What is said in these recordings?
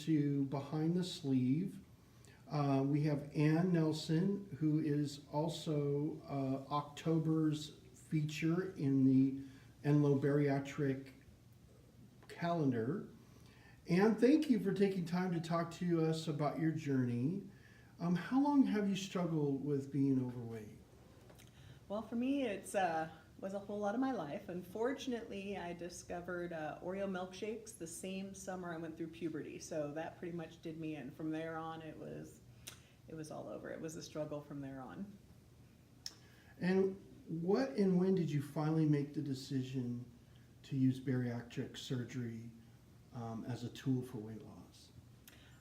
to Behind the Sleeve. We have Ann Nelson, who is also October's feature in the Enloe Bariatric calendar. And thank you for taking time to talk to us about your journey. How long have you struggled with being overweight? Well, for me, it's was a whole lot of my life. Unfortunately, I discovered Oreo milkshakes the same summer I went through puberty, so that pretty much did me in. From there on, it was all over. It was a struggle from there on. And what and when did you finally make the decision to use bariatric surgery as a tool for weight loss?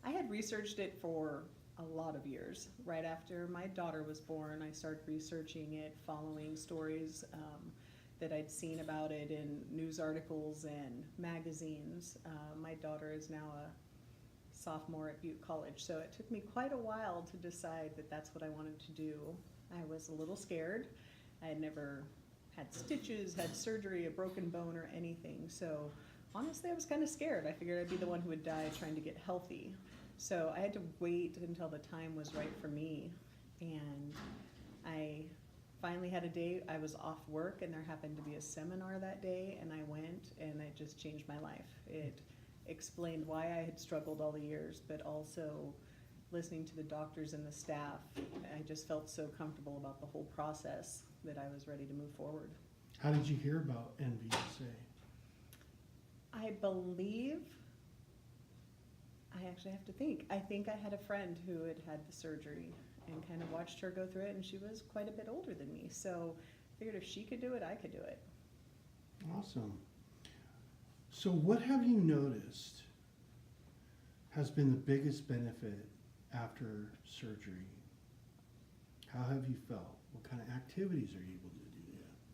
I had researched it for a lot of years. Right after my daughter was born, I started researching it, following stories that I'd seen about it in news articles and magazines. My daughter is now a sophomore at Butte College, so it took me quite a while to decide that that's what I wanted to do. I was a little scared. I had never had stitches, had surgery, a broken bone, or anything, so honestly I was kind of scared. I figured I'd be the one who would die trying to get healthy. So I had to wait until the time was right for me, and I finally had a day. I was off work and there happened to be a seminar that day, and I went, and it just changed my life. It explained why I had struggled all the years, but also listening to the doctors and the staff, I just felt so comfortable about the whole process that I was ready to move forward. How did you hear about NVSA? I believe, I actually have to think. I think I had a friend who had had the surgery and kind of watched her go through it, and she was quite a bit older than me. So I figured if she could do it, I could do it. Awesome. So what have you noticed has been the biggest benefit after surgery? How have you felt? What kind of activities are you able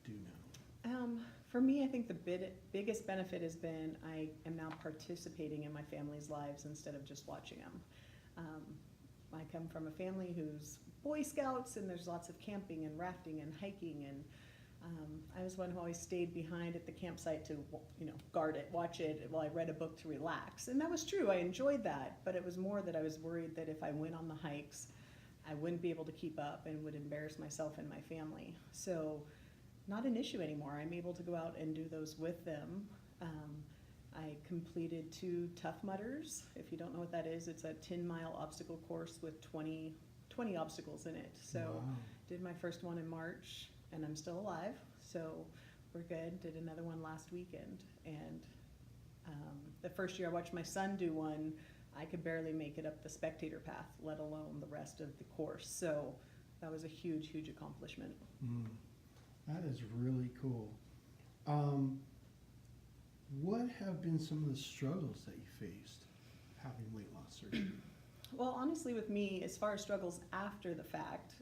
to do now? For me, I think the biggest benefit has been I am now participating in my family's lives instead of just watching them. I come from a family who's Boy Scouts, and there's lots of camping and rafting and hiking, and I was one who always stayed behind at the campsite to, guard it, watch it while I read a book to relax. And that was true. I enjoyed that, but it was more that I was worried that if I went on the hikes, I wouldn't be able to keep up and would embarrass myself and my family. So not an issue anymore. I'm able to go out and do those with them. I completed 2 Tough Mudders. If you don't know what that is, it's a 10-mile obstacle course with 20 obstacles in it. So Wow. did my first one in March, and I'm still alive, so we're good. Did another one last weekend, and the first year I watched my son do one, I could barely make it up the spectator path, let alone the rest of the course. So that was a huge, huge accomplishment. That is really cool. What have been some of the struggles that you faced having weight loss surgery? Well, honestly, with me, as far as struggles after the fact,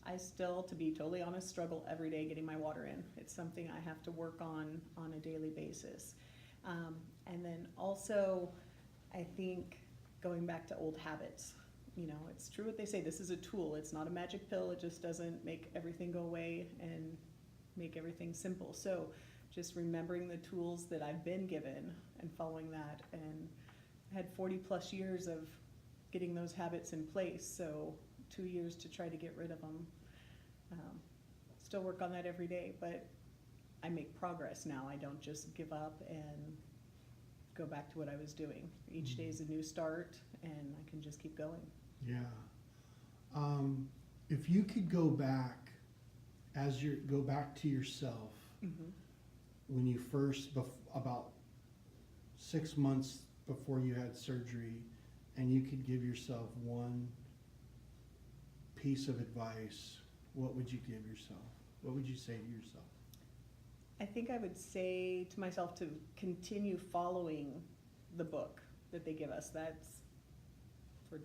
I still, to be totally honest, struggle every day getting my water in. It's something I have to work on a daily basis. And then also, I think going back to old habits. It's true what they say, this is a tool. It's not a magic pill. It just doesn't make everything go away and make everything simple. So just remembering the tools that I've been given and following that, and I had 40 plus years of getting those habits in place, so 2 years to try to get rid of them. Still work on that every day, but I make progress now. I don't just give up and go back to what I was doing. Each day is a new start, and I can just keep going. Yeah. If you could go back go back to yourself when you first, about 6 months before you had surgery, and you could give yourself one piece of advice, what would you give yourself? What would you say to yourself? I think I would say to myself to continue following the book that they give us. That's, for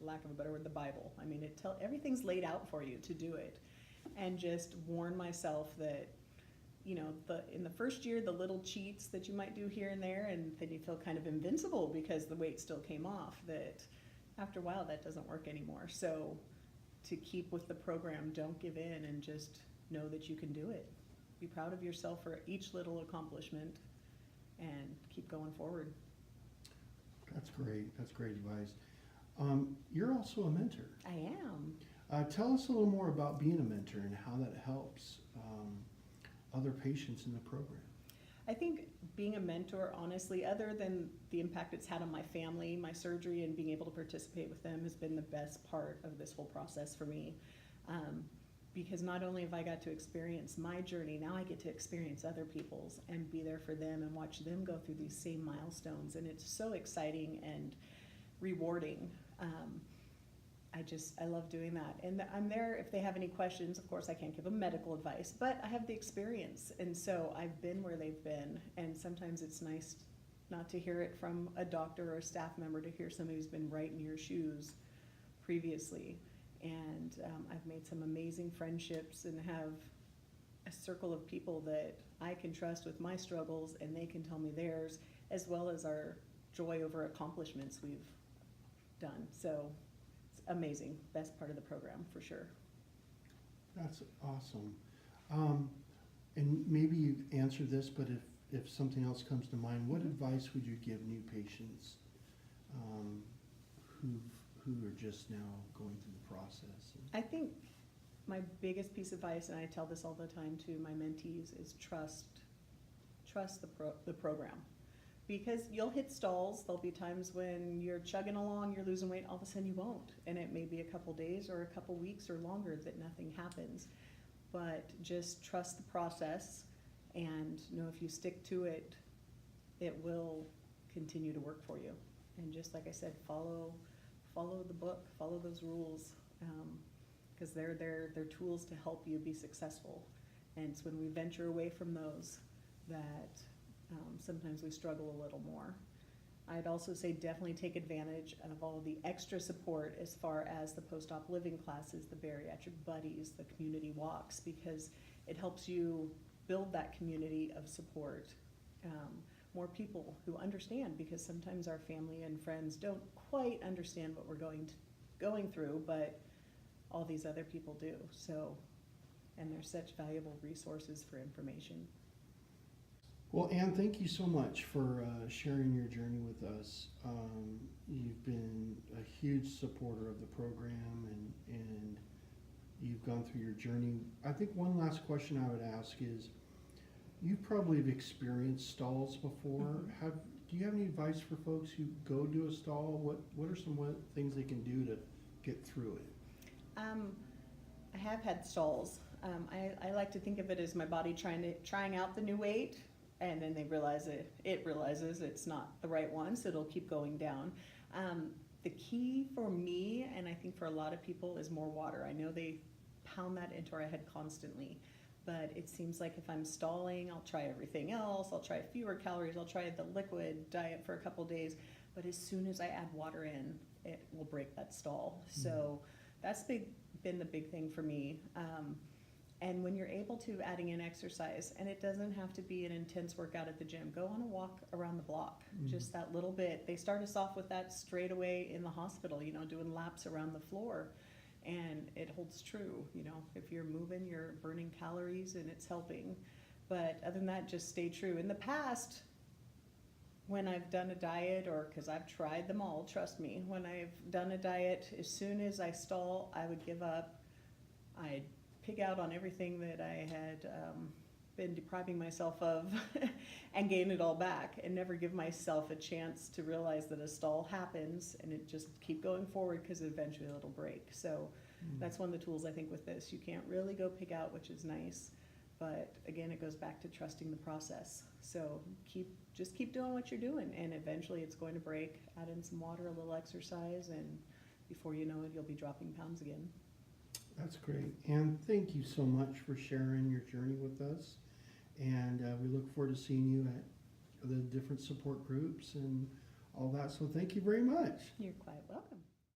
lack of a better word, the Bible. I mean, everything's laid out for you to do it. And just warn myself that, in the first year, the little cheats that you might do here and there, and then you feel kind of invincible because the weight still came off, that after a while that doesn't work anymore. So to keep with the program, don't give in, and just know that you can do it. Be proud of yourself for each little accomplishment and keep going forward. That's great. That's great advice. You're also a mentor. I am. Tell us a little more about being a mentor and how that helps other patients in the program. I think being a mentor, honestly, other than the impact it's had on my family, my surgery, and being able to participate with them has been the best part of this whole process for me. Because not only have I got to experience my journey, now I get to experience other people's and be there for them and watch them go through these same milestones. And it's so exciting and rewarding. I love doing that. And I'm there if they have any questions. Of course, I can't give them medical advice, but I have the experience. And so I've been where they've been. And sometimes it's nice not to hear it from a doctor or a staff member, to hear somebody who's been right in your shoes previously. And I've made some amazing friendships and have a circle of people that I can trust with my struggles, and they can tell me theirs, as well as our joy over accomplishments we've done. So it's amazing. Best part of the program for sure. That's awesome. And maybe you answered this, but if something else comes to mind, what advice would you give new patients who are just now going through the process? I think my biggest piece of advice, and I tell this all the time to my mentees, is trust the program. Because you'll hit stalls. There'll be times when you're chugging along, you're losing weight, all of a sudden you won't. And it may be a couple days or a couple weeks or longer that nothing happens. But just trust the process, and know if you stick to it, it will continue to work for you. And just like I said, follow the book, follow those rules, because they're tools to help you be successful. And it's when we venture away from those that sometimes we struggle a little more. I'd also say definitely take advantage of all the extra support as far as the post-op living classes, the bariatric buddies, the community walks, because it helps you build that community of support. More people who understand, because sometimes our family and friends don't quite understand what we're going through, but all these other people do. So, and they're such valuable resources for information. Well, Ann, thank you so much for sharing your journey with us. You've been a huge supporter of the program, and you've gone through your journey. I think one last question I would ask is, you probably have experienced stalls before. Do you have any advice for folks who go to a stall? What are some things they can do to get through it? I have had stalls. I like to think of it as my body trying out the new weight, and then it realizes it's not the right one, so it'll keep going down. The key for me, and I think for a lot of people, is more water. I know they pound that into our head constantly, but it seems like if I'm stalling, I'll try everything else. I'll try fewer calories. I'll try the liquid diet for a couple days. But as soon as I add water in, it will break that stall. So that's been the big thing for me. And when you're able to, adding in exercise, and it doesn't have to be an intense workout at the gym, go on a walk around the block, just that little bit. They start us off with that straight away in the hospital, doing laps around the floor. And it holds true, if you're moving, you're burning calories and it's helping. But other than that, just stay true. In the past, when I've done a diet, or because I've tried them all, trust me, when I've done a diet, as soon as I stall, I would give up. I'd pig out on everything that I had been depriving myself of and gain it all back, and never give myself a chance to realize that a stall happens, and it just keep going forward, because eventually it'll break. So that's one of the tools I think with this. You can't really go pig out, which is nice, but again, it goes back to trusting the process. So just keep doing what you're doing, and eventually it's going to break. Add in some water, a little exercise, and before you know it, you'll be dropping pounds again. That's great. And thank you so much for sharing your journey with us. And we look forward to seeing you at the different support groups and all that. So thank you very much. You're quite welcome.